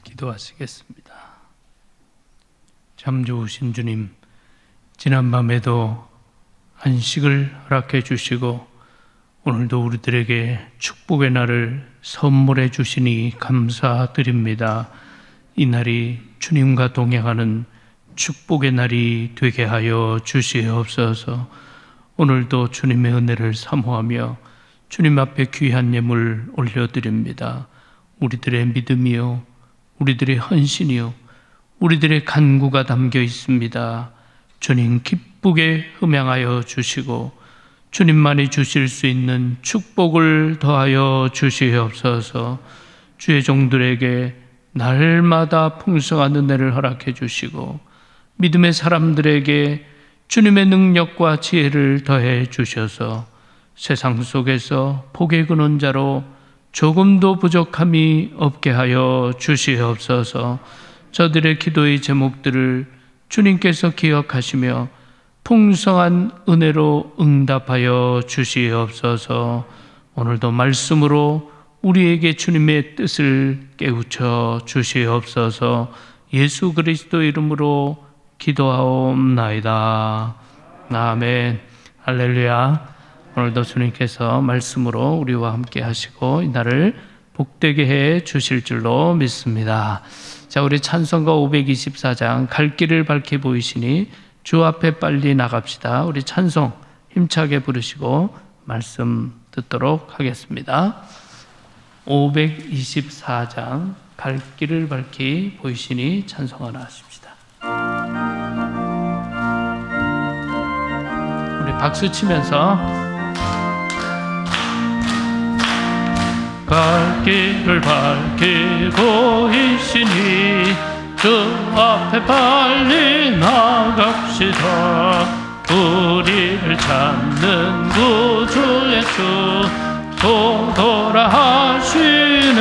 기도하시겠습니다. 참 좋으신 주님, 지난밤에도 안식을 허락해 주시고 오늘도 우리들에게 축복의 날을 선물해 주시니 감사드립니다. 이 날이 주님과 동행하는 축복의 날이 되게 하여 주시옵소서. 오늘도 주님의 은혜를 사모하며 주님 앞에 귀한 예물 올려드립니다. 우리들의 믿음이요, 우리들의 헌신이요, 우리들의 간구가 담겨 있습니다. 주님 기쁘게 흠양하여 주시고 주님만이 주실 수 있는 축복을 더하여 주시옵소서. 주의 종들에게 날마다 풍성한 은혜를 허락해 주시고 믿음의 사람들에게 주님의 능력과 지혜를 더해 주셔서 세상 속에서 복의 근원자로 조금도 부족함이 없게 하여 주시옵소서. 저들의 기도의 제목들을 주님께서 기억하시며 풍성한 은혜로 응답하여 주시옵소서. 오늘도 말씀으로 우리에게 주님의 뜻을 깨우쳐 주시옵소서. 예수 그리스도 이름으로 기도하옵나이다. 아멘. 할렐루야. 오늘도 주님께서 말씀으로 우리와 함께 하시고 이 날을 복되게 해 주실 줄로 믿습니다. 자, 우리 찬송가 524장 갈 길을 밝히 보이시니 주 앞에 빨리 나갑시다. 우리 찬송 힘차게 부르시고 말씀 듣도록 하겠습니다. 524장 갈 길을 밝히 보이시니 찬송하나 하십시다. 우리 박수 치면서 갈 길을 밝히 보이시니 주 앞에 빨리 나갑시다. 우리를 찾는 구주 예수 도도라 하시네.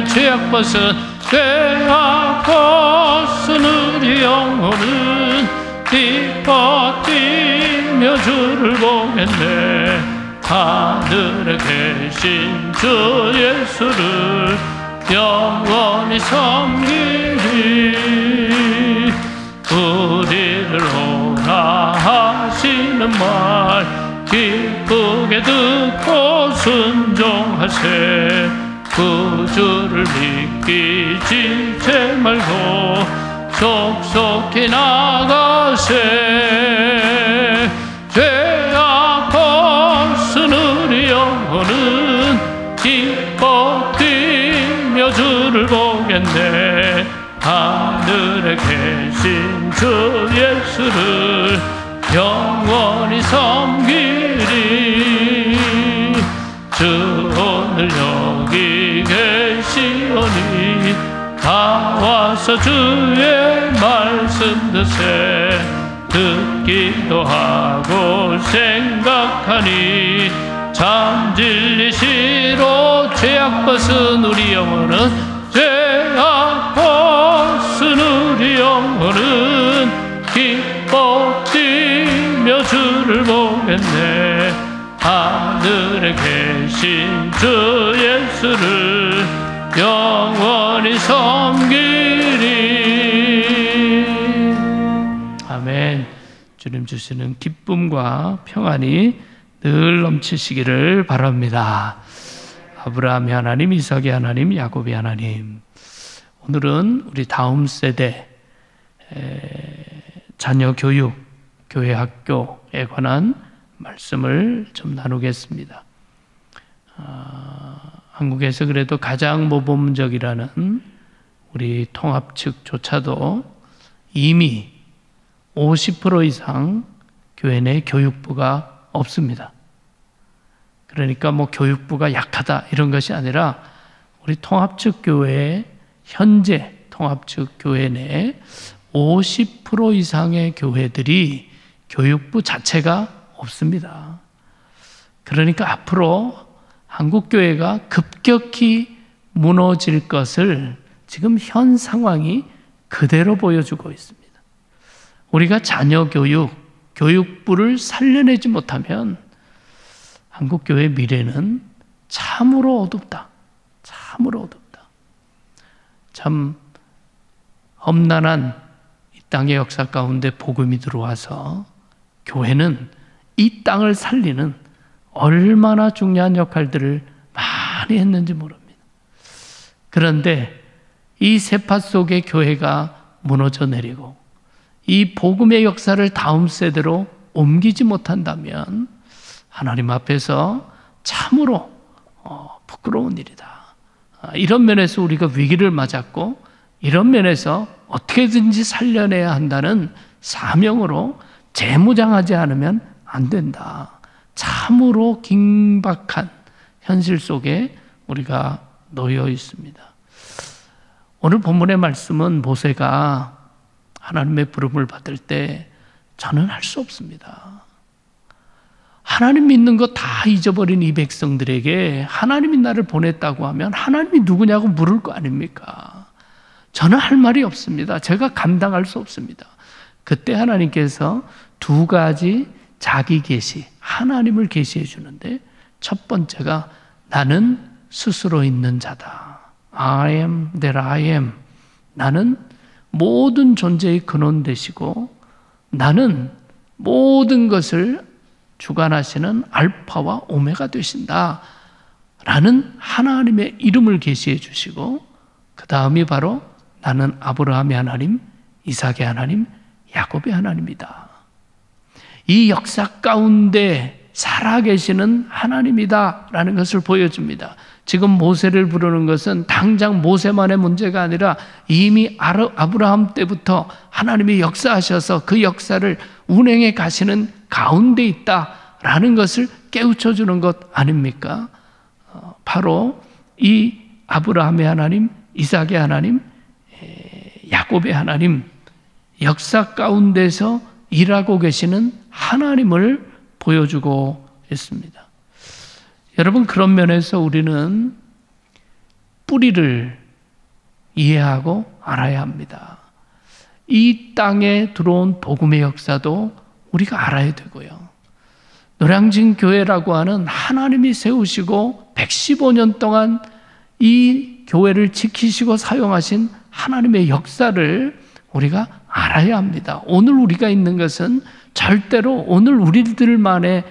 죄악 벗은 죄악 벗은 우리 영혼은 기뻐 뛰며 주를 보겠네. 하늘에 계신 주 예수를 영원히 섬기리. 우리를 오라 하시는 말 기쁘게 듣고 순종하세. 구주를 믿기 지체 말고 속속히 나가세. 죄악 벗은 우리 영혼은 기뻐 뛰며 주를 보겠네. 하늘에 계신 주 예수를 영원히 섬기리. 주 오늘 여기 계시오니 다 와서 주의 말씀 듣세. 듣기도 하고 생각하니 참 진리시로 죄악 벗은 우리 영혼은 죄악 벗은 우리 영혼은 기뻐 뛰며 주를 보겠네. 하늘에 계신 주 예수를 영원히 섬기리. 아멘. 주님 주시는 기쁨과 평안이 늘 넘치시기를 바랍니다. 아브라함의 하나님, 이삭의 하나님, 야곱의 하나님. 오늘은 우리 다음 세대 자녀 교육, 교회 학교에 관한 말씀을 좀 나누겠습니다. 한국에서 그래도 가장 모범적이라는 우리 통합 측조차도 이미 50% 이상 교회 내 교육부가 없습니다. 그러니까 뭐 교육부가 약하다 이런 것이 아니라 우리 통합측 교회, 현재 통합측 교회 내 50% 이상의 교회들이 교육부 자체가 없습니다. 그러니까 앞으로 한국교회가 급격히 무너질 것을 지금 현 상황이 그대로 보여주고 있습니다. 우리가 자녀 교육, 교육부를 살려내지 못하면 한국교회의 미래는 참으로 어둡다. 참으로 어둡다. 참 험난한 이 땅의 역사 가운데 복음이 들어와서 교회는 이 땅을 살리는 얼마나 중요한 역할들을 많이 했는지 모릅니다. 그런데 이 세파 속의 교회가 무너져 내리고 이 복음의 역사를 다음 세대로 옮기지 못한다면 하나님 앞에서 참으로 부끄러운 일이다. 이런 면에서 우리가 위기를 맞았고 이런 면에서 어떻게든지 살려내야 한다는 사명으로 재무장하지 않으면 안 된다. 참으로 긴박한 현실 속에 우리가 놓여 있습니다. 오늘 본문의 말씀은 모세가 하나님의 부름을 받을 때 저는 할 수 없습니다. 하나님 믿는 거 다 잊어버린 이 백성들에게 하나님이 나를 보냈다고 하면 하나님이 누구냐고 물을 거 아닙니까? 저는 할 말이 없습니다. 제가 감당할 수 없습니다. 그때 하나님께서 두 가지 자기 계시, 하나님을 계시해 주는데 첫 번째가 나는 스스로 있는 자다. I am that I am. 나는 모든 존재의 근원 되시고 나는 모든 것을 주관하시는 알파와 오메가 되신다 라는 하나님의 이름을 계시해 주시고 그 다음이 바로 나는 아브라함의 하나님, 이삭의 하나님, 야곱의 하나님이다. 이 역사 가운데 살아계시는 하나님이다 라는 것을 보여줍니다. 지금 모세를 부르는 것은 당장 모세만의 문제가 아니라 이미 아브라함 때부터 하나님이 역사하셔서 그 역사를 운행해 가시는 가운데 있다라는 것을 깨우쳐 주는 것 아닙니까? 바로 이 아브라함의 하나님, 이삭의 하나님, 야곱의 하나님, 역사 가운데서 일하고 계시는 하나님을 보여주고 있습니다. 여러분, 그런 면에서 우리는 뿌리를 이해하고 알아야 합니다. 이 땅에 들어온 복음의 역사도 우리가 알아야 되고요. 노량진 교회라고 하는 하나님이 세우시고 115년 동안 이 교회를 지키시고 사용하신 하나님의 역사를 우리가 알아야 합니다. 오늘 우리가 있는 것은 절대로 오늘 우리들만의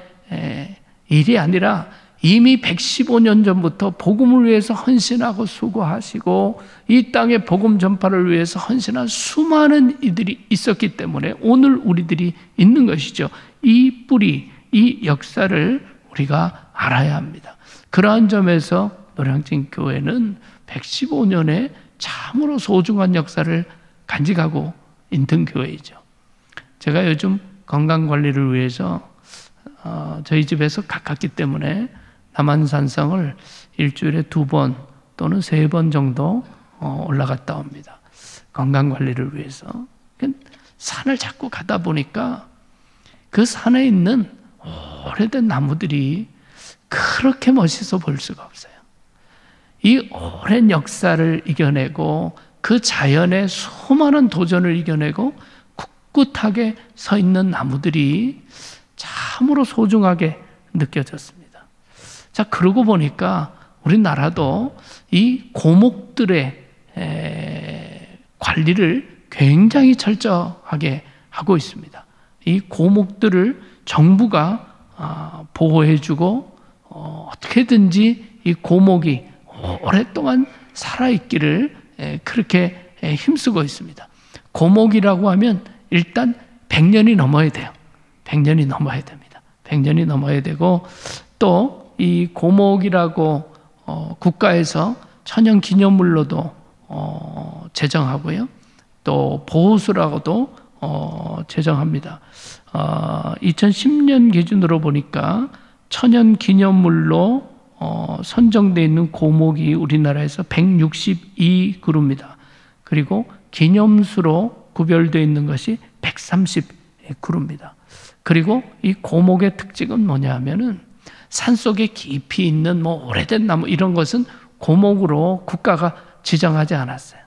일이 아니라 이미 115년 전부터 복음을 위해서 헌신하고 수고하시고 이 땅의 복음 전파를 위해서 헌신한 수많은 이들이 있었기 때문에 오늘 우리들이 있는 것이죠. 이 뿌리, 이 역사를 우리가 알아야 합니다. 그러한 점에서 노량진 교회는 115년의 참으로 소중한 역사를 간직하고 있는 교회이죠. 제가 요즘 건강관리를 위해서 저희 집에서 가깝기 때문에 남한산성을 일주일에 2번 또는 3번 정도 올라갔다 옵니다. 건강관리를 위해서. 산을 자꾸 가다 보니까 그 산에 있는 오래된 나무들이 그렇게 멋있어 보일 수가 없어요. 이 오랜 역사를 이겨내고 그 자연의 수많은 도전을 이겨내고 꿋꿋하게 서 있는 나무들이 참으로 소중하게 느껴졌습니다. 자, 그러고 보니까 우리나라도 이 고목들의 관리를 굉장히 철저하게 하고 있습니다. 이 고목들을 정부가 보호해주고 어떻게든지 이 고목이 오랫동안 살아있기를 그렇게 힘쓰고 있습니다. 고목이라고 하면 일단 100년이 넘어야 돼요. 100년이 넘어야 됩니다. 100년이 넘어야 되고 또 이 고목이라고 국가에서 천연기념물로도 제정하고요. 또 보호수라고도 제정합니다. 2010년 기준으로 보니까 천연기념물로 선정되어 있는 고목이 우리나라에서 162그루입니다. 그리고 기념수로 구별되어 있는 것이 130그루입니다. 그리고 이 고목의 특징은 뭐냐 하면은 산속에 깊이 있는 오래된 나무 이런 것은 고목으로 국가가 지정하지 않았어요.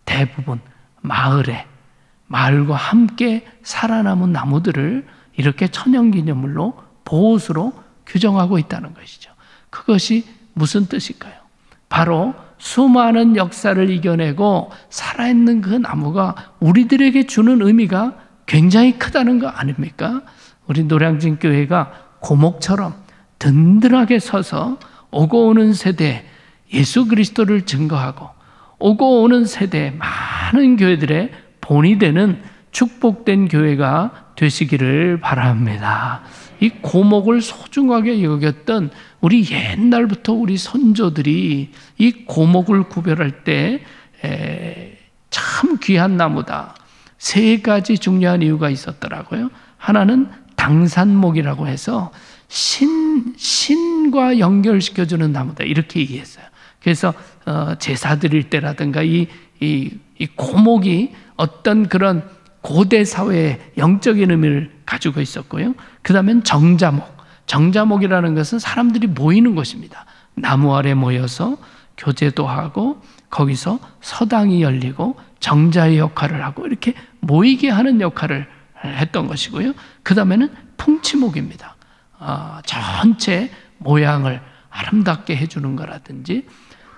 대부분 마을과 함께 살아남은 나무들을 이렇게 천연기념물로 보호수로 규정하고 있다는 것이죠. 그것이 무슨 뜻일까요? 바로 수많은 역사를 이겨내고 살아있는 그 나무가 우리들에게 주는 의미가 굉장히 크다는 거 아닙니까? 우리 노량진 교회가 고목처럼 든든하게 서서 오고 오는 세대에 예수 그리스도를 증거하고 오고 오는 세대에 많은 교회들의 본이 되는 축복된 교회가 되시기를 바랍니다. 이 고목을 소중하게 여겼던 우리 옛날부터 우리 선조들이 이 고목을 구별할 때 참 귀한 나무다. 세 가지 중요한 이유가 있었더라고요. 하나는 당산목이라고 해서 신과 연결시켜주는 나무다. 이렇게 이해했어요. 그래서 제사 드릴 때라든가 이 고목이 어떤 그런 고대 사회의 영적인 의미를 가지고 있었고요. 그 다음엔 정자목. 정자목이라는 것은 사람들이 모이는 곳입니다. 나무 아래 모여서 교제도 하고 거기서 서당이 열리고 정자의 역할을 하고 이렇게 모이게 하는 역할을 했던 것이고요. 그 다음에는 풍치목입니다. 전체 모양을 아름답게 해주는 거라든지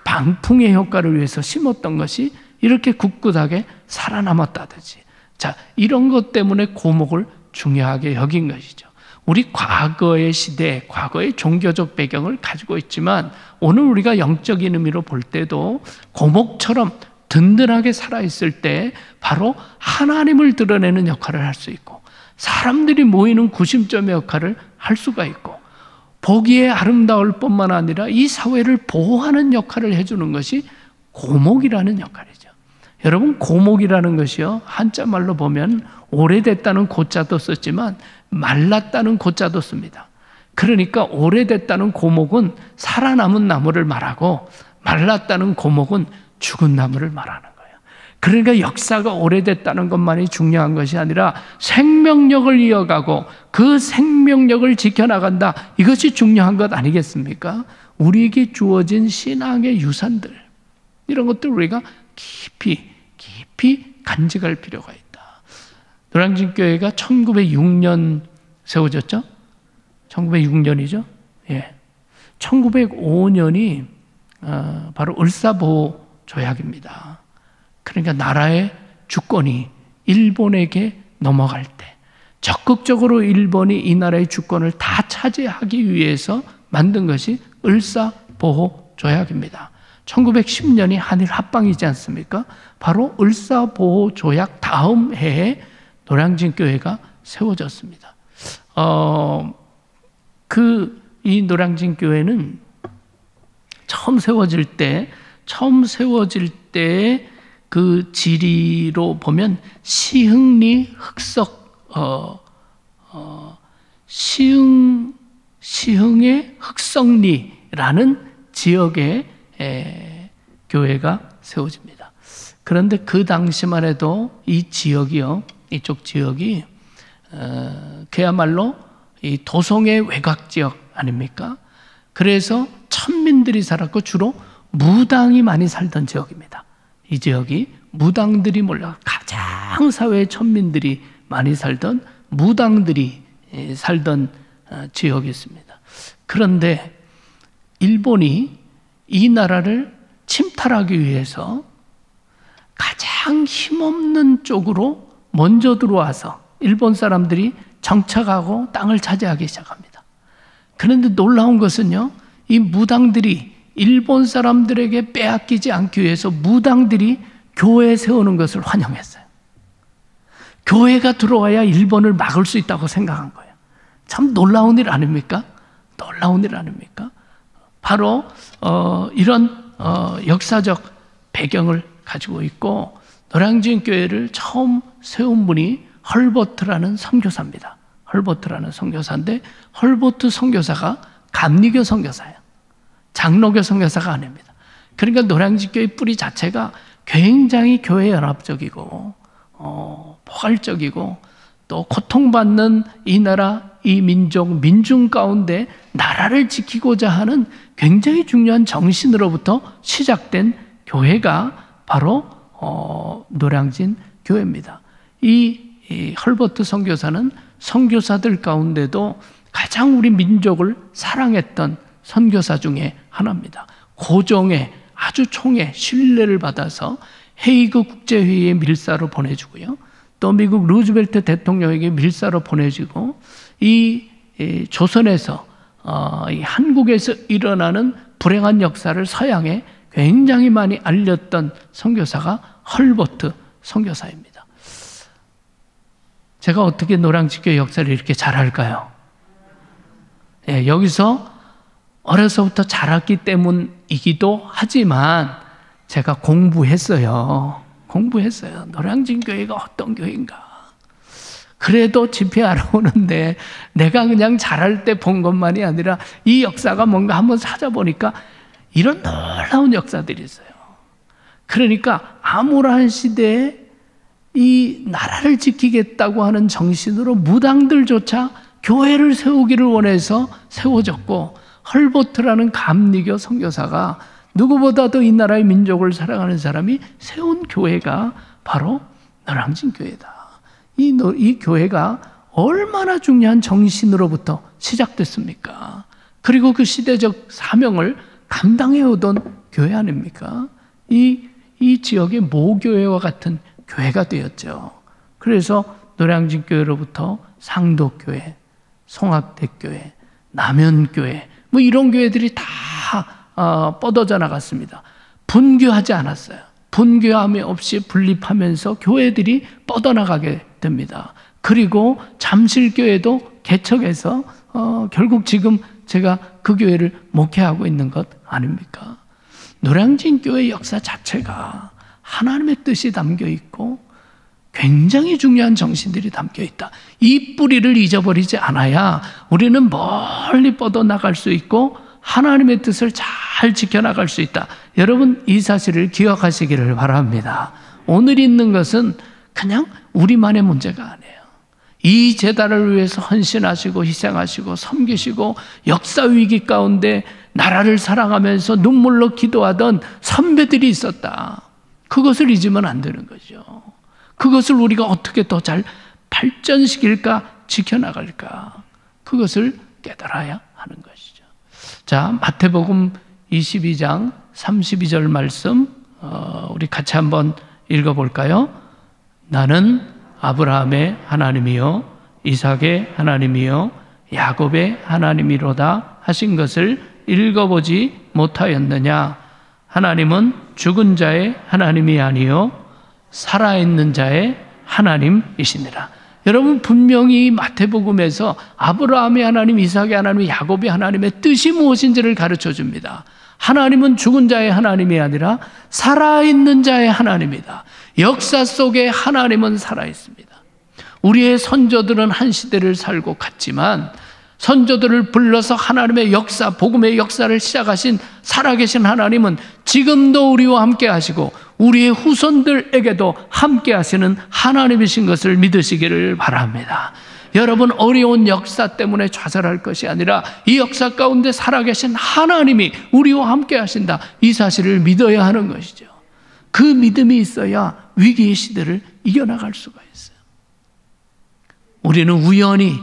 방풍의 효과를 위해서 심었던 것이 이렇게 굳굳하게 살아남았다든지, 자, 이런 것 때문에 고목을 중요하게 여긴 것이죠. 우리 과거의 시대, 과거의 종교적 배경을 가지고 있지만 오늘 우리가 영적인 의미로 볼 때도 고목처럼 든든하게 살아있을 때 바로 하나님을 드러내는 역할을 할 수 있고 사람들이 모이는 구심점의 역할을 할 수가 있고 보기에 아름다울 뿐만 아니라 이 사회를 보호하는 역할을 해주는 것이 고목이라는 역할이죠. 여러분, 고목이라는 것이요, 한자말로 보면 오래됐다는 고자도 썼지만 말랐다는 고자도 씁니다. 그러니까 오래됐다는 고목은 살아남은 나무를 말하고 말랐다는 고목은 죽은 나무를 말하는 거예요. 그러니까 역사가 오래됐다는 것만이 중요한 것이 아니라 생명력을 이어가고 그 생명력을 지켜나간다. 이것이 중요한 것 아니겠습니까? 우리에게 주어진 신앙의 유산들, 이런 것들 우리가 깊이 간직할 필요가 있다. 노량진 교회가 1906년 세워졌죠? 1906년이죠? 예. 1905년이 바로 을사보호 조약입니다. 그러니까 나라의 주권이 일본에게 넘어갈 때 적극적으로 일본이 이 나라의 주권을 다 차지하기 위해서 만든 것이 을사보호 조약입니다. 1910년이 한일 합방이지 않습니까? 바로 을사보호 조약 다음 해에 노량진 교회가 세워졌습니다. 이 노량진 교회는 처음 세워질 때 그 지리로 보면 시흥리 흑석 시흥의 흑석리라는 지역에 교회가 세워집니다. 그런데 그 당시만 해도 이 지역이요, 이쪽 지역이 그야말로 이 도성의 외곽 지역 아닙니까? 그래서 천민들이 살았고 주로 무당이 많이 살던 지역입니다. 이 지역이 무당들이 몰려 가장 사회의 천민들이 많이 살던 무당들이 살던 지역이었습니다. 그런데 일본이 이 나라를 침탈하기 위해서 가장 힘없는 쪽으로 먼저 들어와서 일본 사람들이 정착하고 땅을 차지하기 시작합니다. 그런데 놀라운 것은요, 이 무당들이 일본 사람들에게 빼앗기지 않기 위해서 무당들이 교회 세우는 것을 환영했어요. 교회가 들어와야 일본을 막을 수 있다고 생각한 거예요. 참 놀라운 일 아닙니까? 놀라운 일 아닙니까? 바로 이런 역사적 배경을 가지고 있고, 노량진 교회를 처음 세운 분이 헐버트라는 선교사입니다. 헐버트라는 선교사인데, 헐버트 선교사가 감리교 선교사예요. 장로교 선교사가 아닙니다. 그러니까 노량진 교회 뿌리 자체가 굉장히 교회 연합적이고 포괄적이고 또 고통받는 이 나라, 이 민족, 민중 가운데 나라를 지키고자 하는 굉장히 중요한 정신으로부터 시작된 교회가 바로 노량진 교회입니다. 이 헐버트 선교사는 선교사들 가운데도 가장 우리 민족을 사랑했던 선교사 중에 하나입니다. 고종의 아주 총회 신뢰를 받아서 헤이그 국제회의에 밀사로 보내주고요. 또 미국 루즈벨트 대통령에게 밀사로 보내주고 이 조선에서 이 한국에서 일어나는 불행한 역사를 서양에 굉장히 많이 알렸던 선교사가 헐버트 선교사입니다. 제가 어떻게 노량진교회 역사를 이렇게 잘할까요? 예, 여기서 어려서부터 자랐기 때문이기도 하지만 제가 공부했어요. 노량진교회가 어떤 교회인가. 그래도 집회하러 오는데 내가 그냥 잘할 때 본 것만이 아니라 이 역사가 뭔가 한번 찾아보니까 이런 놀라운 역사들이 있어요. 그러니까 암울한 시대에 이 나라를 지키겠다고 하는 정신으로 무당들조차 교회를 세우기를 원해서 세워졌고, 헐버트라는 감리교 선교사가 누구보다도 이 나라의 민족을 사랑하는 사람이 세운 교회가 바로 노량진교회다. 이 교회가 얼마나 중요한 정신으로부터 시작됐습니까? 그리고 그 시대적 사명을 감당해오던 교회 아닙니까? 이 지역의 모교회와 같은 교회가 되었죠. 그래서 노량진교회로부터 상도교회, 송악대교회, 남현교회 뭐 이런 교회들이 다 뻗어져 나갔습니다. 분교하지 않았어요. 분교함이 없이 분립하면서 교회들이 뻗어나가게 됩니다. 그리고 잠실교회도 개척해서 결국 지금 제가 그 교회를 목회하고 있는 것 아닙니까? 노량진교회 역사 자체가 하나님의 뜻이 담겨 있고 굉장히 중요한 정신들이 담겨 있다. 이 뿌리를 잊어버리지 않아야 우리는 멀리 뻗어나갈 수 있고 하나님의 뜻을 잘 지켜나갈 수 있다. 여러분, 이 사실을 기억하시기를 바랍니다. 오늘 있는 것은 그냥 우리만의 문제가 아니에요. 이 제단을 위해서 헌신하시고 희생하시고 섬기시고 역사 위기 가운데 나라를 사랑하면서 눈물로 기도하던 선배들이 있었다. 그것을 잊으면 안 되는 거죠. 그것을 우리가 어떻게 더 잘 발전시킬까, 지켜나갈까, 그것을 깨달아야 하는 것이죠. 자, 마태복음 22장 32절 말씀 우리 같이 한번 읽어볼까요? 나는 아브라함의 하나님이요 이삭의 하나님이요 야곱의 하나님이로다 하신 것을 읽어보지 못하였느냐? 하나님은 죽은 자의 하나님이 아니요 살아있는 자의 하나님이시니라. 여러분, 분명히 마태복음에서 아브라함의 하나님, 이삭의 하나님, 야곱의 하나님의 뜻이 무엇인지를 가르쳐 줍니다. 하나님은 죽은 자의 하나님이 아니라 살아있는 자의 하나님이다. 역사 속에 하나님은 살아있습니다. 우리의 선조들은 한 시대를 살고 갔지만 선조들을 불러서 하나님의 역사, 복음의 역사를 시작하신 살아계신 하나님은 지금도 우리와 함께 하시고 우리의 후손들에게도 함께 하시는 하나님이신 것을 믿으시기를 바랍니다. 여러분, 어려운 역사 때문에 좌절할 것이 아니라 이 역사 가운데 살아계신 하나님이 우리와 함께 하신다. 이 사실을 믿어야 하는 것이죠. 그 믿음이 있어야 위기의 시대를 이겨나갈 수가 있어요. 우리는 우연히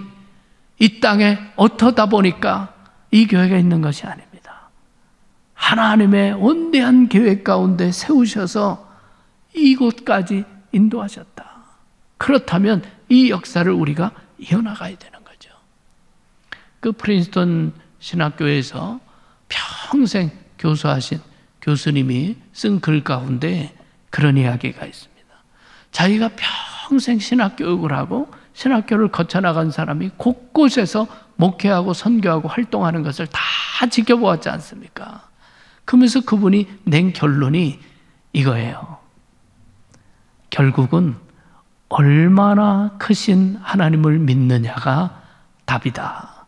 이 땅에 어쩌다 보니까 이 교회가 있는 것이 아닙니다. 하나님의 원대한 계획 가운데 세우셔서 이곳까지 인도하셨다. 그렇다면 이 역사를 우리가 이어나가야 되는 거죠. 그 프린스턴 신학교에서 평생 교수하신 교수님이 쓴 글 가운데 그런 이야기가 있습니다. 자기가 평생 신학교육을 하고 신학교를 거쳐나간 사람이 곳곳에서 목회하고 선교하고 활동하는 것을 다 지켜보았지 않습니까? 그러면서 그분이 낸 결론이 이거예요. 결국은 얼마나 크신 하나님을 믿느냐가 답이다.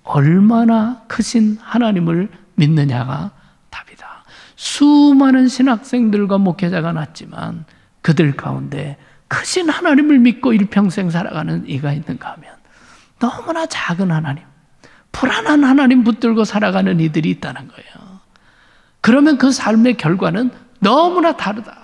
얼마나 크신 하나님을 믿느냐가 답이다. 수많은 신학생들과 목회자가 났지만 그들 가운데 크신 하나님을 믿고 일평생 살아가는 이가 있는가 하면 너무나 작은 하나님, 불안한 하나님 붙들고 살아가는 이들이 있다는 거예요. 그러면 그 삶의 결과는 너무나 다르다.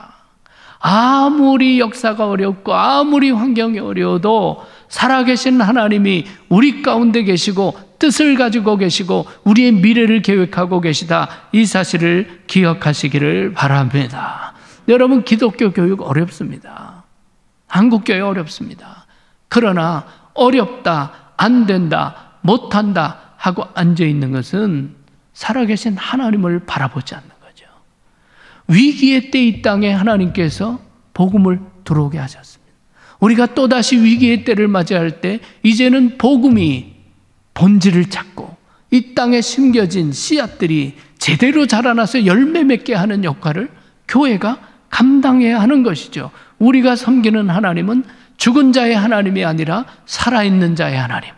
아무리 역사가 어렵고 아무리 환경이 어려워도 살아계신 하나님이 우리 가운데 계시고 뜻을 가지고 계시고 우리의 미래를 계획하고 계시다, 이 사실을 기억하시기를 바랍니다. 여러분, 기독교 교육 어렵습니다. 한국 교회 어렵습니다. 그러나 어렵다, 안 된다, 못한다 하고 앉아있는 것은 살아계신 하나님을 바라보지 않는 거죠. 위기의 때 이 땅에 하나님께서 복음을 들어오게 하셨습니다. 우리가 또다시 위기의 때를 맞이할 때 이제는 복음이 본질을 찾고 이 땅에 심겨진 씨앗들이 제대로 자라나서 열매 맺게 하는 역할을 교회가 감당해야 하는 것이죠. 우리가 섬기는 하나님은 죽은 자의 하나님이 아니라 살아있는 자의 하나님,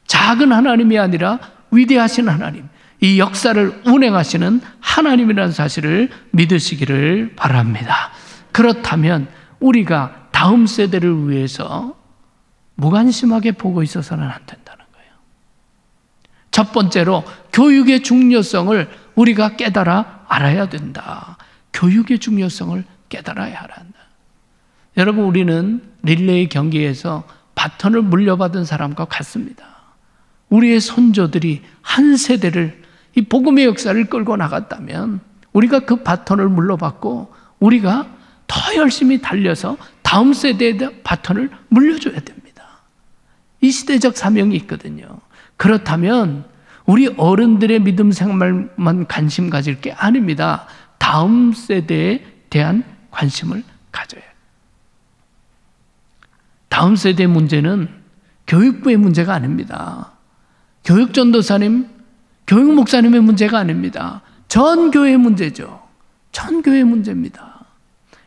작은 하나님이 아니라 위대하신 하나님, 이 역사를 운행하시는 하나님이라는 사실을 믿으시기를 바랍니다. 그렇다면 우리가 다음 세대를 위해서 무관심하게 보고 있어서는 안 된다는 거예요. 첫 번째로 교육의 중요성을 우리가 깨달아 알아야 된다. 교육의 중요성을 깨달아야 한다. 여러분, 우리는 릴레이 경기에서 바톤을 물려받은 사람과 같습니다. 우리의 선조들이 한 세대를 이 복음의 역사를 끌고 나갔다면 우리가 그 바톤을 물려받고 우리가 더 열심히 달려서 다음 세대의 바톤을 물려줘야 됩니다. 이 시대적 사명이 있거든요. 그렇다면 우리 어른들의 믿음 생활만 관심 가질 게 아닙니다. 다음 세대에 대한 관심을 가져야 해요. 다음 세대의 문제는 교육부의 문제가 아닙니다. 교육전도사님, 교육목사님의 문제가 아닙니다. 전 교회의 문제죠. 전 교회의 문제입니다.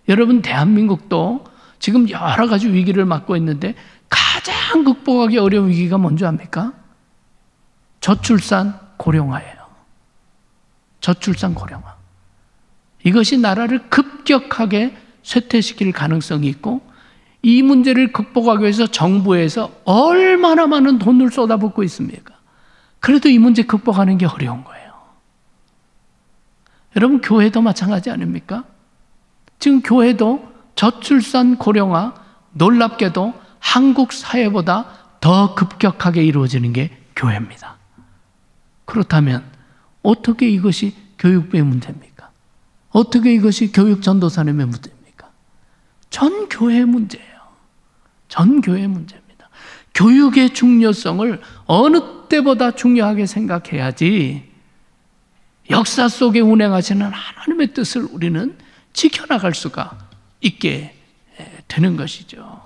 여러분, 대한민국도 지금 여러 가지 위기를 맞고 있는데 가장 극복하기 어려운 위기가 뭔지 압니까? 저출산 고령화예요. 저출산 고령화. 이것이 나라를 급격하게 쇠퇴시킬 가능성이 있고, 이 문제를 극복하기 위해서 정부에서 얼마나 많은 돈을 쏟아붓고 있습니까? 그래도 이 문제 극복하는 게 어려운 거예요. 여러분, 교회도 마찬가지 아닙니까? 지금 교회도 저출산 고령화, 놀랍게도 한국 사회보다 더 급격하게 이루어지는 게 교회입니다. 그렇다면 어떻게 이것이 교육부의 문제입니까? 어떻게 이것이 교육전도사님의 문제입니까? 전 교회의 문제예요. 전 교회의 문제입니다. 교육의 중요성을 어느 때보다 중요하게 생각해야지 역사 속에 운행하시는 하나님의 뜻을 우리는 지켜나갈 수가 있게 되는 것이죠.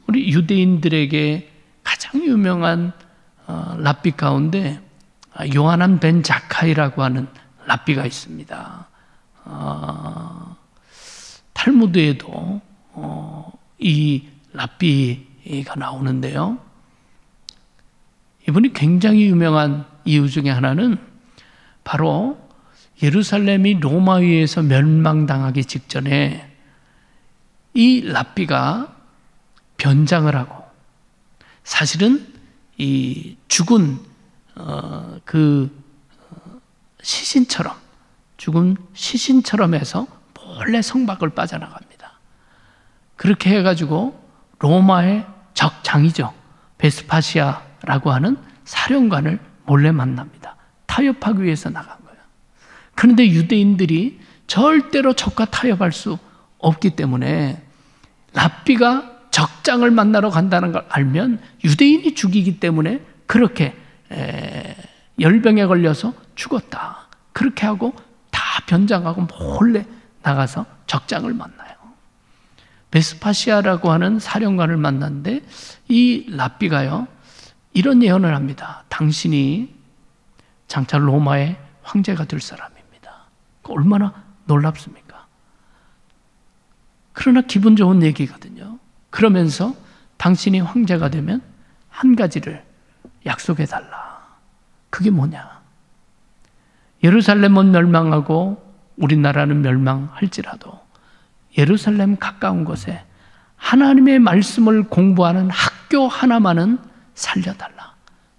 우리 유대인들에게 가장 유명한 랍비 가운데 요하난 벤 자카이라고 하는 랍비가 있습니다. 탈무드에도 이 랍비가 나오는데요. 이분이 굉장히 유명한 이유 중에 하나는 바로 예루살렘이 로마에 의해서 멸망당하기 직전에 이 랍비가 변장을 하고, 사실은 이 죽은 시신처럼, 죽은 시신처럼 해서 몰래 성곽을 빠져나갑니다. 그렇게 해가지고 로마의 적장이죠, 베스파시아라고 하는 사령관을 몰래 만납니다. 타협하기 위해서 나간 거예요. 그런데 유대인들이 절대로 적과 타협할 수 없기 때문에 랍비가 적장을 만나러 간다는 걸 알면 유대인이 죽이기 때문에 그렇게 열병에 걸려서 죽었다. 그렇게 하고 다 변장하고 몰래 나가서 적장을 만나요. 베스파시아라고 하는 사령관을 만났는데 이 랍비가요, 이런 예언을 합니다. 당신이 장차 로마의 황제가 될 사람입니다. 얼마나 놀랍습니까? 그러나 기분 좋은 얘기거든요. 그러면서 당신이 황제가 되면 한 가지를 약속해 달라. 그게 뭐냐? 예루살렘은 멸망하고 우리나라는 멸망할지라도 예루살렘 가까운 곳에 하나님의 말씀을 공부하는 학교 하나만은 살려달라.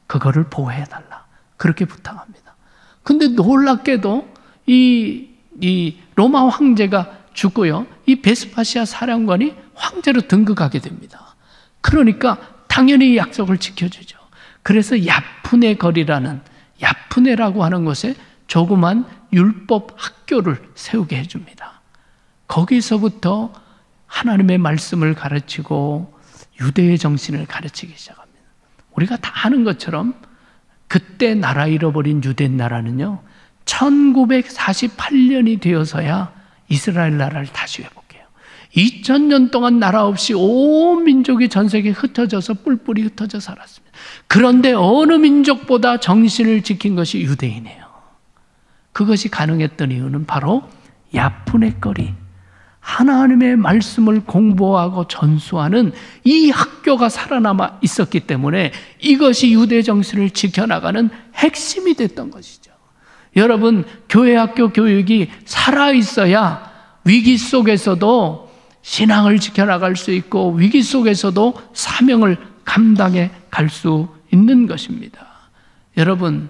그거를 보호해달라. 그렇게 부탁합니다. 근데 놀랍게도 이 로마 황제가 죽고요, 이 베스파시아 사령관이 황제로 등극하게 됩니다. 그러니까 당연히 약속을 지켜주죠. 그래서 야푸네 거리라는, 야푸네라고 하는 곳에 조그만 율법 학교를 세우게 해줍니다. 거기서부터 하나님의 말씀을 가르치고 유대의 정신을 가르치기 시작합니다. 우리가 다 아는 것처럼 그때 나라 잃어버린 유대 나라는요, 1948년이 되어서야 이스라엘 나라를 다시 회복해요. 2000년 동안 나라 없이 온 민족이 전 세계에 흩어져서 뿔뿔이 흩어져 살았습니다. 그런데 어느 민족보다 정신을 지킨 것이 유대인이에요. 그것이 가능했던 이유는 바로 야푸네 거리, 하나님의 말씀을 공부하고 전수하는 이 학교가 살아남아 있었기 때문에 이것이 유대 정신을 지켜나가는 핵심이 됐던 것이죠. 여러분, 교회 학교 교육이 살아있어야 위기 속에서도 신앙을 지켜나갈 수 있고 위기 속에서도 사명을 감당해 갈 수 있는 것입니다. 여러분,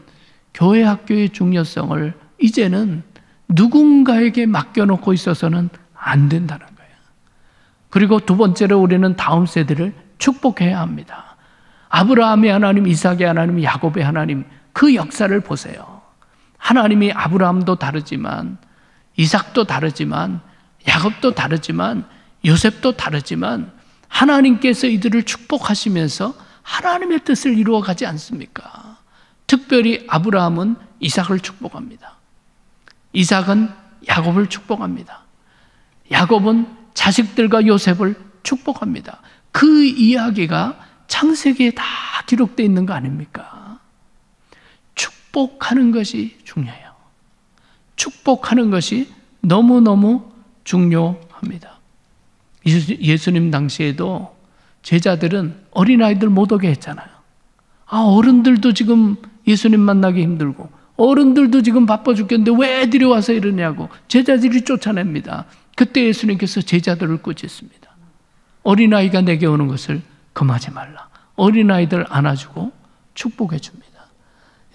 교회 학교의 중요성을 이제는 누군가에게 맡겨놓고 있어서는 안 된다는 거예요. 그리고 두 번째로 우리는 다음 세대를 축복해야 합니다. 아브라함의 하나님, 이삭의 하나님, 야곱의 하나님, 그 역사를 보세요. 하나님이 아브라함도 다르지만, 이삭도 다르지만, 야곱도 다르지만, 요셉도 다르지만 하나님께서 이들을 축복하시면서 하나님의 뜻을 이루어가지 않습니까? 특별히 아브라함은 이삭을 축복합니다. 이삭은 야곱을 축복합니다. 야곱은 자식들과 요셉을 축복합니다. 그 이야기가 창세기에 다 기록되어 있는 거 아닙니까? 축복하는 것이 중요해요. 축복하는 것이 너무너무 중요합니다. 예수님 당시에도 제자들은 어린아이들 못 오게 했잖아요. 어른들도 지금 예수님 만나기 힘들고 어른들도 지금 바빠 죽겠는데 왜 애들이 와서 이러냐고 제자들이 쫓아냅니다. 그때 예수님께서 제자들을 꾸짖습니다. 어린아이가 내게 오는 것을 금하지 말라. 어린아이들 안아주고 축복해 줍니다.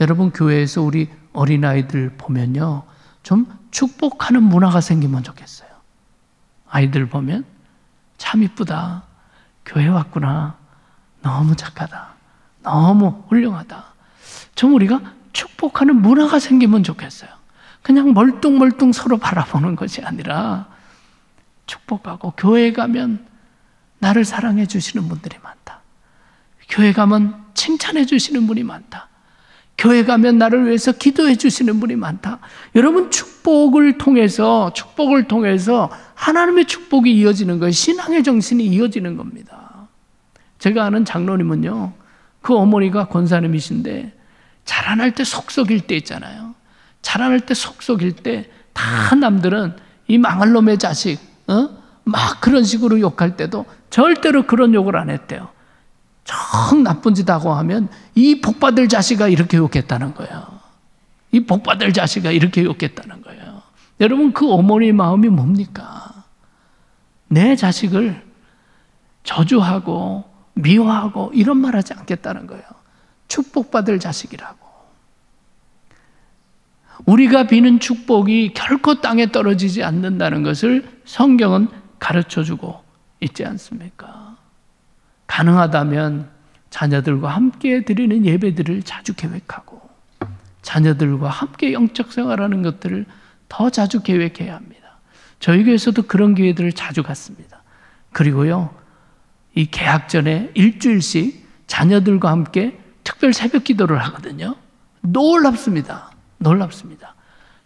여러분, 교회에서 우리 어린아이들 보면요, 좀 축복하는 문화가 생기면 좋겠어요. 아이들 보면 참 이쁘다, 교회 왔구나, 너무 착하다, 너무 훌륭하다. 좀 우리가 축복하는 문화가 생기면 좋겠어요. 그냥 멀뚱멀뚱 서로 바라보는 것이 아니라 축복하고, 교회에 가면 나를 사랑해 주시는 분들이 많다, 교회 가면 칭찬해 주시는 분이 많다, 교회 가면 나를 위해서 기도해 주시는 분이 많다. 여러분, 축복을 통해서 하나님의 축복이 이어지는 거예요. 신앙의 정신이 이어지는 겁니다. 제가 아는 장로님은요, 그 어머니가 권사님이신데 자라날 때 속썩일 때 있잖아요. 자라날 때 속썩일 때 다 남들은 이 망할 놈의 자식, 막 그런 식으로 욕할 때도 절대로 그런 욕을 안 했대요. 정 나쁜 짓 하고 하면 이 복받을 자식아 이렇게 욕했다는 거예요. 이 복받을 자식아 이렇게 욕했다는 거예요. 여러분, 그 어머니의 마음이 뭡니까? 내 자식을 저주하고 미워하고 이런 말 하지 않겠다는 거예요. 축복받을 자식이라고. 우리가 비는 축복이 결코 땅에 떨어지지 않는다는 것을 성경은 가르쳐주고 있지 않습니까? 가능하다면 자녀들과 함께 드리는 예배들을 자주 계획하고 자녀들과 함께 영적 생활하는 것들을 더 자주 계획해야 합니다. 저희 교회에서도 그런 기회들을 자주 갖습니다. 그리고요, 이 개학 전에 일주일씩 자녀들과 함께 특별 새벽 기도를 하거든요. 놀랍습니다.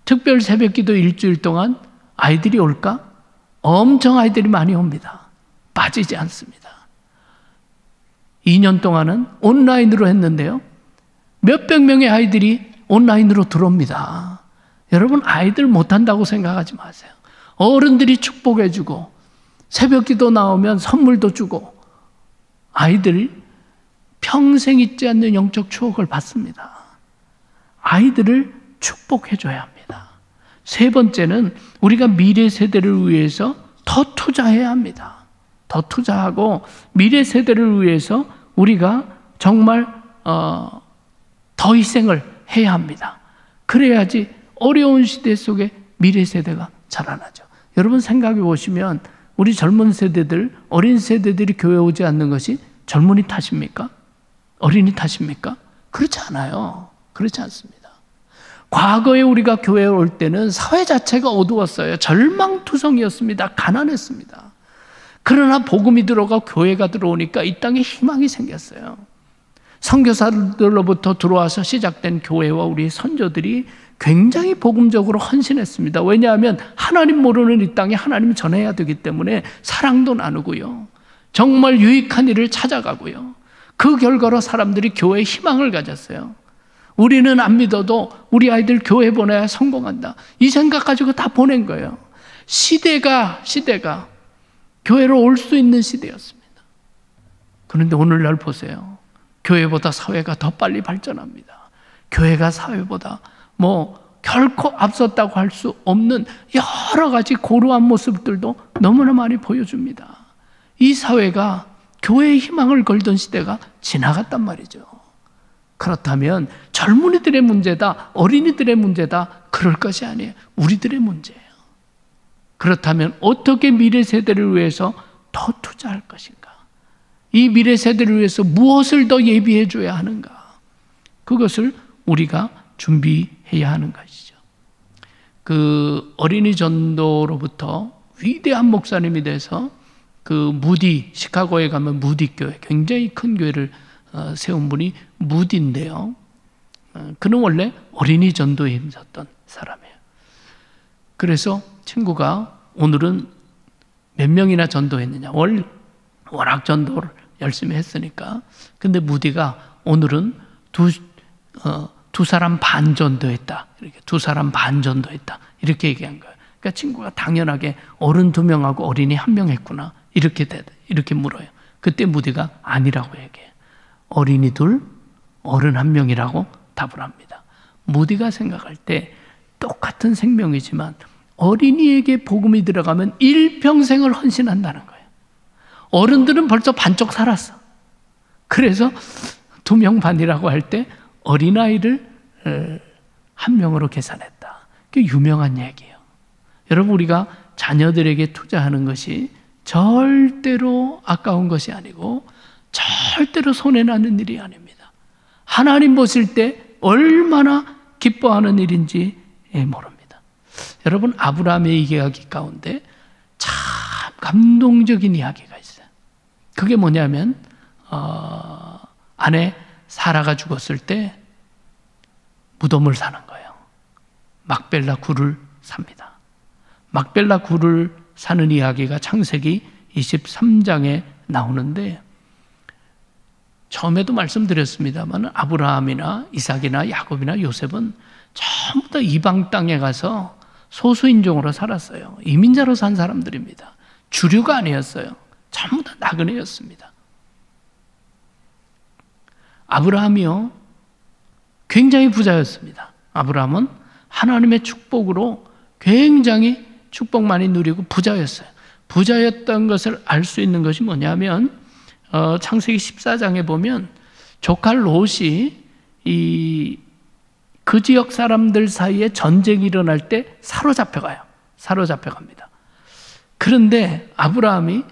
특별 새벽 기도 일주일 동안 아이들이 올까? 엄청 아이들이 많이 옵니다. 빠지지 않습니다. 2년 동안은 온라인으로 했는데요, 몇백 명의 아이들이 온라인으로 들어옵니다. 여러분, 아이들 못한다고 생각하지 마세요. 어른들이 축복해주고 새벽 기도 나오면 선물도 주고 아이들이 평생 잊지 않는 영적 추억을 받습니다. 아이들을 축복해줘야 합니다. 세 번째는 우리가 미래 세대를 위해서 더 투자해야 합니다. 더 투자하고 미래 세대를 위해서 우리가 정말 더 희생을 해야 합니다. 그래야지 어려운 시대 속에 미래 세대가 자라나죠. 여러분, 생각해 보시면 우리 젊은 세대들, 어린 세대들이 교회 오지 않는 것이 젊은이 탓입니까? 어린이 탓입니까? 그렇지 않아요. 그렇지 않습니다. 과거에 우리가 교회에 올 때는 사회 자체가 어두웠어요. 절망투성이었습니다. 가난했습니다. 그러나 복음이 들어가 교회가 들어오니까 이 땅에 희망이 생겼어요. 선교사들로부터 들어와서 시작된 교회와 우리 선조들이 굉장히 복음적으로 헌신했습니다. 왜냐하면 하나님 모르는 이 땅에 하나님 전해야 되기 때문에 사랑도 나누고요. 정말 유익한 일을 찾아가고요. 그 결과로 사람들이 교회에 희망을 가졌어요. 우리는 안 믿어도 우리 아이들 교회 보내야 성공한다. 이 생각 가지고 다 보낸 거예요. 시대가 교회로 올 수 있는 시대였습니다. 그런데 오늘날 보세요. 교회보다 사회가 더 빨리 발전합니다. 교회가 사회보다 결코 앞섰다고 할 수 없는 여러 가지 고루한 모습들도 너무나 많이 보여줍니다. 이 사회가 교회의 희망을 걸던 시대가 지나갔단 말이죠. 그렇다면 젊은이들의 문제다, 어린이들의 문제다, 그럴 것이 아니에요. 우리들의 문제예요. 그렇다면 어떻게 미래 세대를 위해서 더 투자할 것인가? 이 미래 세대를 위해서 무엇을 더 예비해 줘야 하는가? 그것을 우리가 준비해야 하는 것이죠. 그 어린이 전도로부터 위대한 목사님이 돼서 그 무디, 시카고에 가면 무디 교회, 굉장히 큰 교회를 세운 분이 무디인데요. 그는 원래 어린이 전도에 힘썼던 사람이에요. 그래서 친구가 오늘은 몇 명이나 전도했느냐. 워낙 전도를 열심히 했으니까. 근데 무디가 오늘은 두 사람 반 전도했다. 이렇게 두 사람 반 전도했다. 이렇게 얘기한 거예요. 그러니까 친구가 당연하게 어른 2명하고 어린이 1명 했구나. 이렇게 물어요. 그때 무디가 아니라고 얘기해요. 어린이 2, 어른 1명이라고 답을 합니다. 무디가 생각할 때 똑같은 생명이지만 어린이에게 복음이 들어가면 일평생을 헌신한다는 거예요. 어른들은 벌써 반쪽 살았어. 그래서 2명 반이라고 할 때 어린아이를 1명으로 계산했다. 그게 유명한 얘기예요. 여러분, 우리가 자녀들에게 투자하는 것이 절대로 아까운 것이 아니고 절대로 손해나는 일이 아닙니다. 하나님 보실 때 얼마나 기뻐하는 일인지 모릅니다. 여러분, 아브라함의 이야기 가운데 참 감동적인 이야기가 있어요. 그게 뭐냐면 아내 사라가 죽었을 때 무덤을 사는 거예요. 막벨라 굴을 삽니다. 막벨라 굴을 사는 이야기가 창세기 23장에 나오는데, 처음에도 말씀드렸습니다만 아브라함이나 이삭이나 야곱이나 요셉은 전부 다 이방 땅에 가서 소수인종으로 살았어요. 이민자로 산 사람들입니다. 주류가 아니었어요. 전부 다 나그네였습니다. 아브라함이요, 굉장히 부자였습니다. 아브라함은 하나님의 축복으로 굉장히 축복 많이 누리고 부자였어요. 부자였던 것을 알 수 있는 것이 뭐냐면 창세기 14장에 보면 조카 롯이 그 지역 사람들 사이에 전쟁이 일어날 때 사로잡혀갑니다. 그런데 아브라함이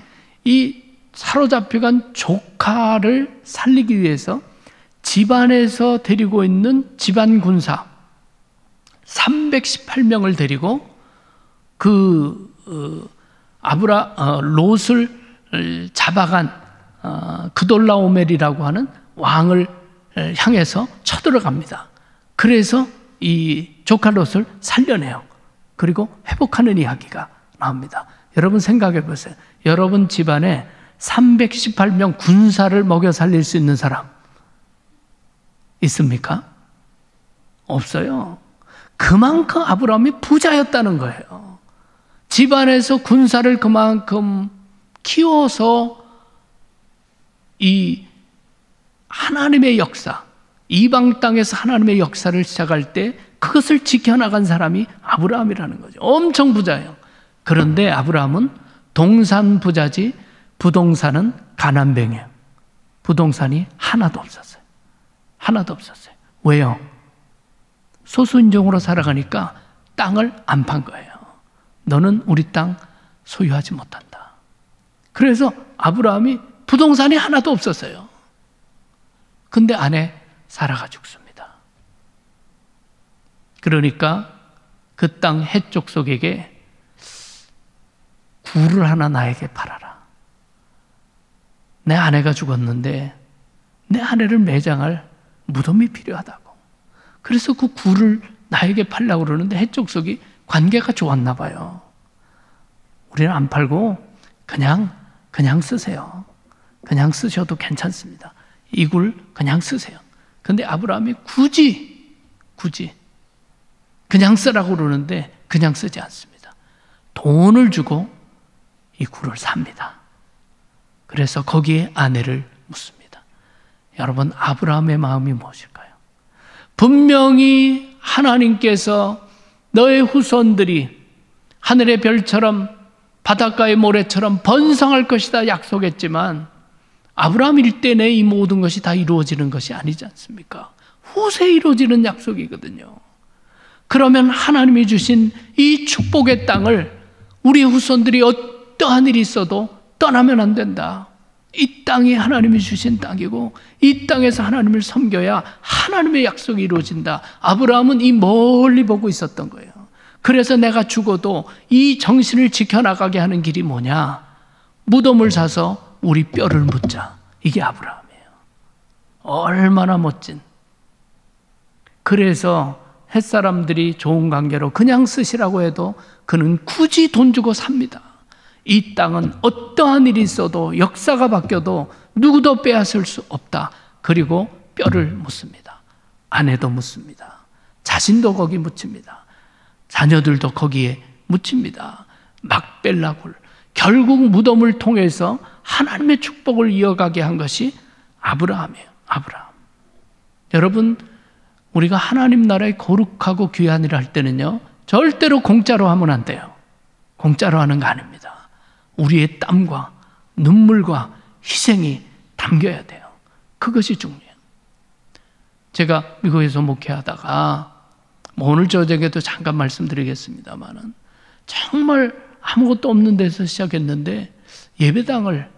이 사로잡혀간 조카를 살리기 위해서 집안에서 데리고 있는 집안 군사 318명을 데리고 롯을 잡아간 그돌라오멜이라고 하는 왕을 향해서 쳐들어갑니다. 그래서 이 조카 롯을 살려내요. 그리고 회복하는 이야기가 나옵니다. 여러분 생각해 보세요. 여러분 집안에 318명 군사를 먹여 살릴 수 있는 사람 있습니까? 없어요. 그만큼 아브라함이 부자였다는 거예요. 집안에서 군사를 그만큼 키워서 이 하나님의 역사, 이방 땅에서 하나님의 역사를 시작할 때 그것을 지켜나간 사람이 아브라함이라는 거죠. 엄청 부자예요. 그런데 아브라함은 동산 부자지 부동산은 가난뱅이에요. 부동산이 하나도 없었어요. 하나도 없었어요. 왜요? 소수인종으로 살아가니까 땅을 안 판 거예요. 너는 우리 땅 소유하지 못한다. 그래서 아브라함이 부동산이 하나도 없었어요. 근데 아내 사라가 죽습니다. 그러니까 그 땅 해족속에게 굴을 하나 나에게 팔아라. 내 아내가 죽었는데 내 아내를 매장할 무덤이 필요하다고. 그래서 그 굴을 나에게 팔려고 그러는데 해족속이 관계가 좋았나 봐요. 우리는 안 팔고 그냥 쓰세요. 그냥 쓰셔도 괜찮습니다. 이 굴 그냥 쓰세요. 근데 아브라함이 굳이 그냥 쓰라고 그러는데 그냥 쓰지 않습니다. 돈을 주고 이 굴을 삽니다. 그래서 거기에 아내를 묻습니다. 여러분, 아브라함의 마음이 무엇일까요? 분명히 하나님께서 너의 후손들이 하늘의 별처럼 바닷가의 모래처럼 번성할 것이다 약속했지만 아브라함 일대 내에 이 모든 것이 다 이루어지는 것이 아니지 않습니까? 후세에 이루어지는 약속이거든요. 그러면 하나님이 주신 이 축복의 땅을 우리 후손들이 어떠한 일이 있어도 떠나면 안 된다. 이 땅이 하나님이 주신 땅이고 이 땅에서 하나님을 섬겨야 하나님의 약속이 이루어진다. 아브라함은 이 멀리 보고 있었던 거예요. 그래서 내가 죽어도 이 정신을 지켜나가게 하는 길이 뭐냐? 무덤을 사서 우리 뼈를 묻자. 이게 아브라함이에요. 얼마나 멋진. 그래서 햇사람들이 좋은 관계로 그냥 쓰시라고 해도 그는 굳이 돈 주고 삽니다. 이 땅은 어떠한 일이 있어도 역사가 바뀌어도 누구도 빼앗을 수 없다. 그리고 뼈를 묻습니다. 아내도 묻습니다. 자신도 거기 묻힙니다. 자녀들도 거기에 묻힙니다. 막벨라 굴. 결국 무덤을 통해서 하나님의 축복을 이어가게 한 것이 아브라함이에요. 아브라함. 여러분, 우리가 하나님 나라의 거룩하고 귀한 일을 할 때는요, 절대로 공짜로 하면 안 돼요. 공짜로 하는 거 아닙니다. 우리의 땀과 눈물과 희생이 담겨야 돼요. 그것이 중요해요. 제가 미국에서 목회하다가 오늘 저녁에도 잠깐 말씀드리겠습니다만은 정말 아무것도 없는 데서 시작했는데 예배당을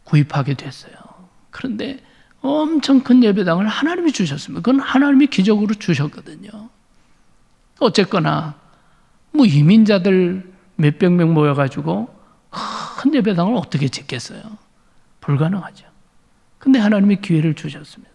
구입하게 됐어요. 그런데 엄청 큰 예배당을 하나님이 주셨습니다. 그건 하나님이 기적으로 주셨거든요. 어쨌거나 뭐 이민자들 몇백 명 모여가지고 큰 예배당을 어떻게 짓겠어요? 불가능하죠. 근데 하나님이 기회를 주셨습니다.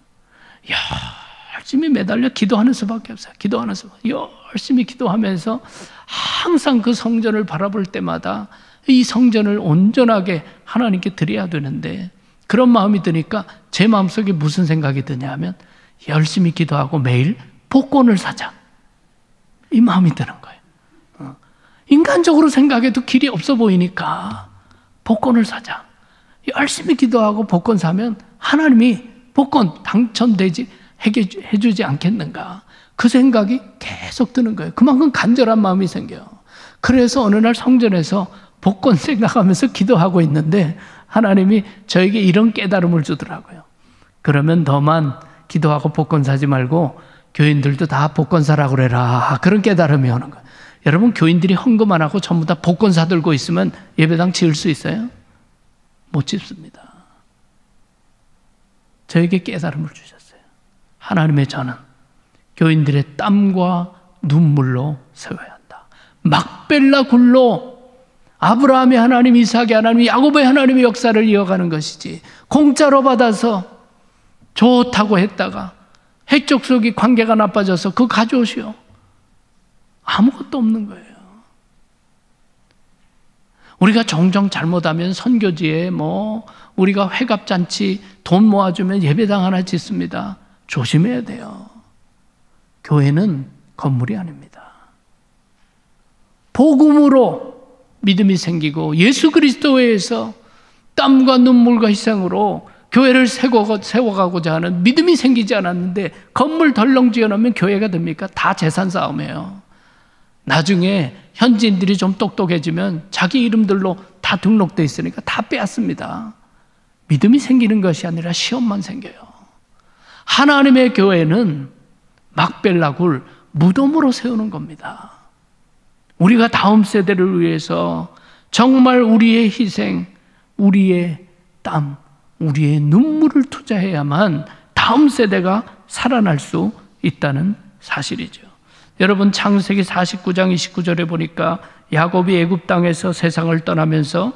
열심히 매달려 기도하는 수밖에 없어요. 기도하는 수밖에. 열심히 기도하면서 항상 그 성전을 바라볼 때마다 이 성전을 온전하게 하나님께 드려야 되는데 그런 마음이 드니까 제 마음속에 무슨 생각이 드냐면 열심히 기도하고 매일 복권을 사자. 이 마음이 드는 거예요. 인간적으로 생각해도 길이 없어 보이니까 복권을 사자. 열심히 기도하고 복권 사면 하나님이 복권 당첨되지 해주지 않겠는가. 그 생각이 계속 드는 거예요. 그만큼 간절한 마음이 생겨요. 그래서 어느 날 성전에서 복권 생각하면서 기도하고 있는데 하나님이 저에게 이런 깨달음을 주더라고요. 그러면 너만 기도하고 복권 사지 말고 교인들도 다 복권 사라고 그래라. 그런 깨달음이 오는 거예요. 여러분, 교인들이 헌금 안 하고 전부 다 복권 사들고 있으면 예배당 지을 수 있어요? 못 짓습니다. 저에게 깨달음을 주셨어요. 하나님의 저는 교인들의 땀과 눈물로 세워야 한다. 막벨라 굴로 아브라함의 하나님, 이삭의 하나님, 야곱의 하나님의 역사를 이어가는 것이지 공짜로 받아서 좋다고 했다가 해족속이 관계가 나빠져서 그거 가져오시오. 아무것도 없는 거예요. 우리가 종종 잘못하면 선교지에 우리가 회갑잔치 돈 모아주면 예배당 하나 짓습니다. 조심해야 돼요. 교회는 건물이 아닙니다. 복음으로 믿음이 생기고 예수 그리스도에서 땀과 눈물과 희생으로 교회를 세워가고자 하는 믿음이 생기지 않았는데 건물 덜렁 지어놓으면 교회가 됩니까? 다 재산 싸움이에요. 나중에 현지인들이 좀 똑똑해지면 자기 이름들로 다 등록돼 있으니까 다 빼앗습니다. 믿음이 생기는 것이 아니라 시험만 생겨요. 하나님의 교회는 막벨라 굴 무덤으로 세우는 겁니다. 우리가 다음 세대를 위해서 정말 우리의 희생, 우리의 땀, 우리의 눈물을 투자해야만 다음 세대가 살아날 수 있다는 사실이죠. 여러분, 창세기 49장 29절에 보니까 야곱이 애굽 땅에서 세상을 떠나면서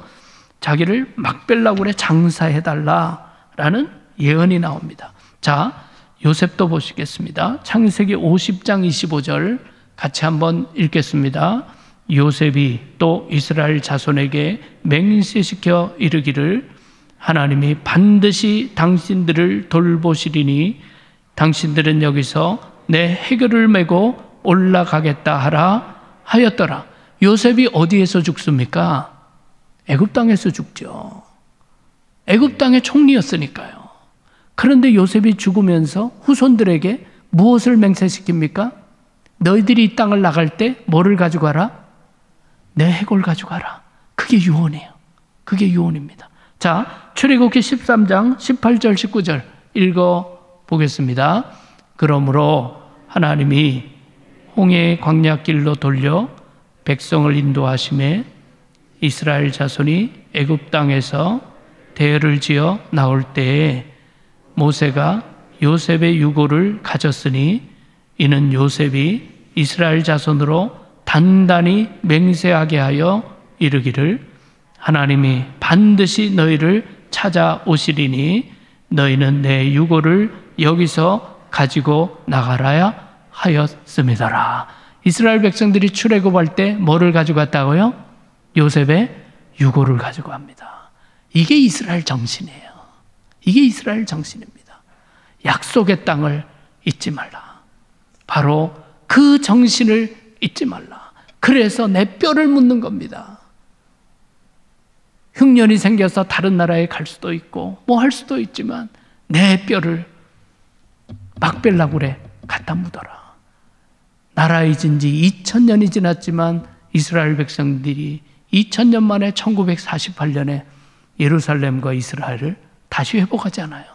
자기를 막벨라굴에 장사해달라라는 예언이 나옵니다. 자, 요셉도 보시겠습니다. 창세기 50장 25절 같이 한번 읽겠습니다. 요셉이 또 이스라엘 자손에게 맹세시켜 이르기를 하나님이 반드시 당신들을 돌보시리니 당신들은 여기서 내 해결을 메고 올라가겠다 하라 하였더라. 요셉이 어디에서 죽습니까? 애굽 땅에서 죽죠. 애굽 땅의 총리였으니까요. 그런데 요셉이 죽으면서 후손들에게 무엇을 맹세시킵니까? 너희들이 이 땅을 나갈 때 뭐를 가지고 가라? 내 해골 가지고 가라. 그게 유언이에요. 그게 유언입니다. 자, 출애굽기 13장 18절 19절 읽어보겠습니다. 그러므로 하나님이 홍해의 광야길로 돌려 백성을 인도하심에 이스라엘 자손이 애굽 땅에서 대를 지어 나올 때에 모세가 요셉의 유고를 가졌으니 이는 요셉이 이스라엘 자손으로 단단히 맹세하게 하여 이르기를 하나님이 반드시 너희를 찾아오시리니 너희는 내 유고를 여기서 가지고 나가라야 하였음이더라. 이스라엘 백성들이 출애굽할 때 뭐를 가지고 갔다고요? 요셉의 유고를 가지고 갑니다. 이게 이스라엘 정신이에요. 이게 이스라엘 정신입니다. 약속의 땅을 잊지 말라. 바로 그 정신을 잊지 말라. 그래서 내 뼈를 묻는 겁니다. 흉년이 생겨서 다른 나라에 갈 수도 있고 뭐 할 수도 있지만 내 뼈를 막벨라굴에 갖다 묻어라. 나라 잊은 지 2000년이 지났지만 이스라엘 백성들이 2000년 만에 1948년에 예루살렘과 이스라엘을 다시 회복하지 않아요.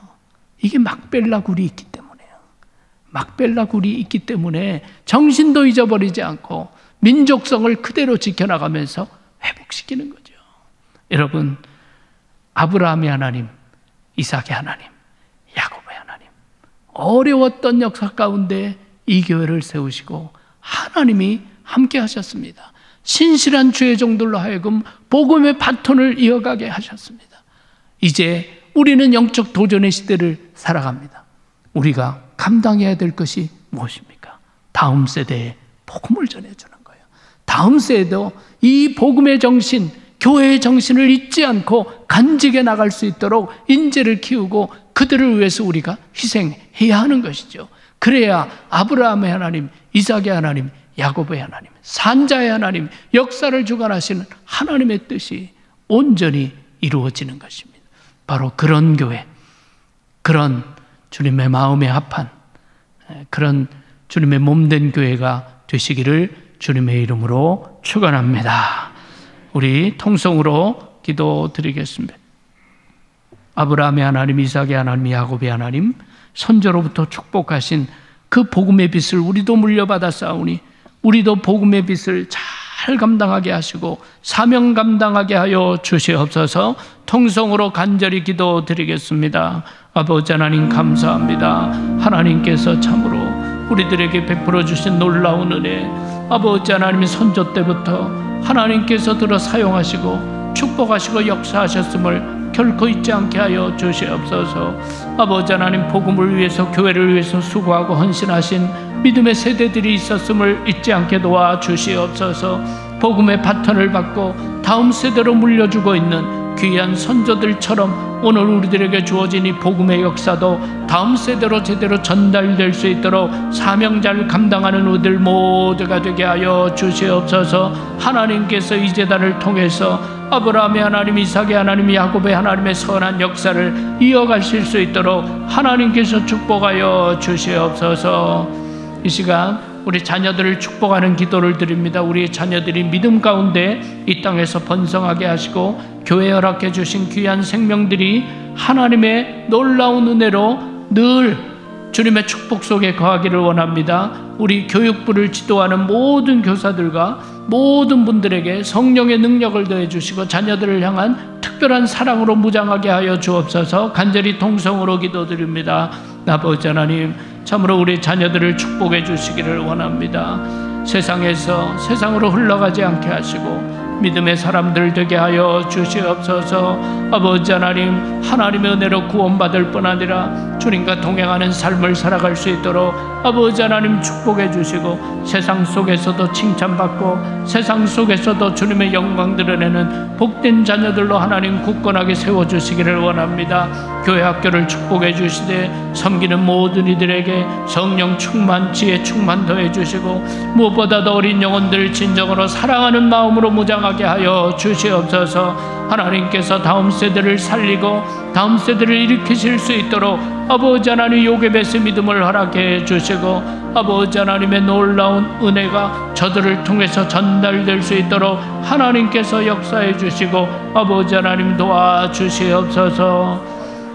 이게 막벨라굴이 있기 때문에요. 막벨라굴이 있기 때문에 정신도 잊어버리지 않고 민족성을 그대로 지켜나가면서 회복시키는 거죠. 여러분, 아브라함의 하나님, 이삭의 하나님, 야곱의 하나님, 어려웠던 역사 가운데 이 교회를 세우시고 하나님이 함께 하셨습니다. 신실한 주의 종들로 하여금 복음의 바톤을 이어가게 하셨습니다. 이제 우리는 영적 도전의 시대를 살아갑니다. 우리가 감당해야 될 것이 무엇입니까? 다음 세대에 복음을 전해주는 거예요. 다음 세대도 이 복음의 정신, 교회의 정신을 잊지 않고 간직해 나갈 수 있도록 인재를 키우고 그들을 위해서 우리가 희생해야 하는 것이죠. 그래야 아브라함의 하나님, 이삭의 하나님, 야곱의 하나님, 산자의 하나님, 역사를 주관하시는 하나님의 뜻이 온전히 이루어지는 것입니다. 바로 그런 교회, 그런 주님의 마음에 합한 그런 주님의 몸된 교회가 되시기를 주님의 이름으로 축원합니다. 우리 통성으로 기도드리겠습니다. 아브라함의 하나님, 이삭의 하나님, 야곱의 하나님, 선조로부터 축복하신 그 복음의 빛을 우리도 물려받아 싸우니 우리도 복음의 빛을 잘 감당하게 하시고 사명 감당하게 하여 주시옵소서. 통성으로 간절히 기도드리겠습니다. 아버지 하나님 감사합니다. 하나님께서 참으로 우리들에게 베풀어 주신 놀라운 은혜, 아버지 하나님의 선조 때부터 하나님께서 들어 사용하시고 축복하시고 역사하셨음을 결코 잊지 않게 하여 주시옵소서. 아버지 하나님, 복음을 위해서 교회를 위해서 수고하고 헌신하신 믿음의 세대들이 있었음을 잊지 않게 도와주시옵소서. 복음의 바톤을 받고 다음 세대로 물려주고 있는 귀한 선조들처럼 오늘 우리들에게 주어진 이 복음의 역사도 다음 세대로 제대로 전달될 수 있도록 사명자를 감당하는 우리들 모두가 되게 하여 주시옵소서. 하나님께서 이 제단을 통해서 아브라함의 하나님, 이삭의 하나님, 야곱의 하나님의 선한 역사를 이어가실 수 있도록 하나님께서 축복하여 주시옵소서. 이 시간 우리 자녀들을 축복하는 기도를 드립니다. 우리 자녀들이 믿음 가운데 이 땅에서 번성하게 하시고 교회에 허락해 주신 귀한 생명들이 하나님의 놀라운 은혜로 늘 주님의 축복 속에 거하기를 원합니다. 우리 교육부를 지도하는 모든 교사들과 모든 분들에게 성령의 능력을 더해 주시고 자녀들을 향한 특별한 사랑으로 무장하게 하여 주옵소서. 간절히 통성으로 기도드립니다. 아버지 하나님, 참으로 우리 자녀들을 축복해 주시기를 원합니다. 세상으로 흘러가지 않게 하시고 믿음의 사람들 되게 하여 주시옵소서. 아버지 하나님, 하나님의 은혜로 구원받을 뿐 아니라 주님과 동행하는 삶을 살아갈 수 있도록 아버지 하나님 축복해 주시고, 세상 속에서도 칭찬받고 세상 속에서도 주님의 영광 드러내는 복된 자녀들로 하나님 굳건하게 세워주시기를 원합니다. 교회 학교를 축복해 주시되 섬기는 모든 이들에게 성령 충만, 지혜 충만 더해 주시고, 무엇보다도 어린 영혼들 진정으로 사랑하는 마음으로 무장하게 하여 주시옵소서. 하나님께서 다음 세대를 살리고 다음 세대를 일으키실 수 있도록 아버지 하나님 요괴베스 믿음을 허락해 주시고, 아버지 하나님의 놀라운 은혜가 저들을 통해서 전달될 수 있도록 하나님께서 역사해 주시고 아버지 하나님 도와주시옵소서.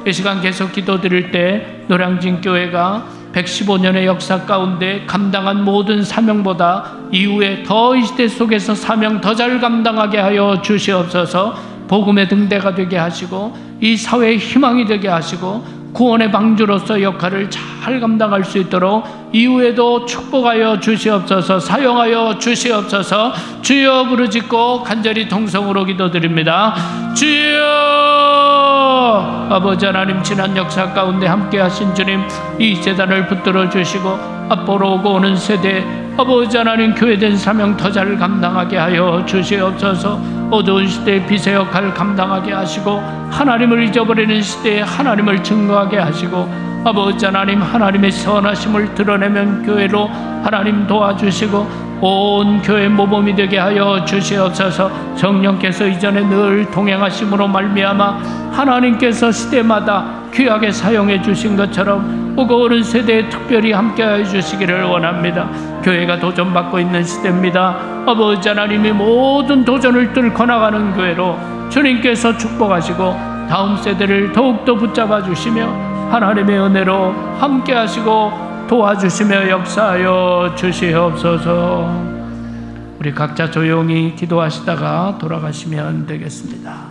이 시간 계속 기도드릴 때 노량진 교회가 115년의 역사 가운데 감당한 모든 사명보다 이후에 더 이 시대 속에서 사명 더 잘 감당하게 하여 주시옵소서. 복음의 등대가 되게 하시고 이 사회의 희망이 되게 하시고 구원의 방주로서 역할을 잘 감당할 수 있도록 이후에도 축복하여 주시옵소서. 사용하여 주시옵소서. 주여 부르짖고 간절히 통성으로 기도드립니다. 주여! 아버지 하나님, 지난 역사 가운데 함께 하신 주님, 이 재단을 붙들어 주시고 앞으로 오고 오는 세대 아버지 하나님 교회된 사명 더 잘 감당하게 하여 주시옵소서. 어두운 시대의 빛의 역할을 감당하게 하시고 하나님을 잊어버리는 시대에 하나님을 증거하게 하시고 아버지 하나님, 하나님의 선하심을 드러내면 교회로 하나님 도와주시고 온 교회 모범이 되게 하여 주시옵소서. 성령께서 이전에 늘 동행하심으로 말미암아 하나님께서 시대마다 귀하게 사용해 주신 것처럼 오고 오는 세대에 특별히 함께하여 주시기를 원합니다. 교회가 도전받고 있는 시대입니다. 아버지 하나님이 모든 도전을 뚫고 나가는 교회로 주님께서 축복하시고 다음 세대를 더욱더 붙잡아 주시며 하나님의 은혜로 함께하시고 도와주시며 역사하여 주시옵소서. 우리 각자 조용히 기도하시다가 돌아가시면 되겠습니다.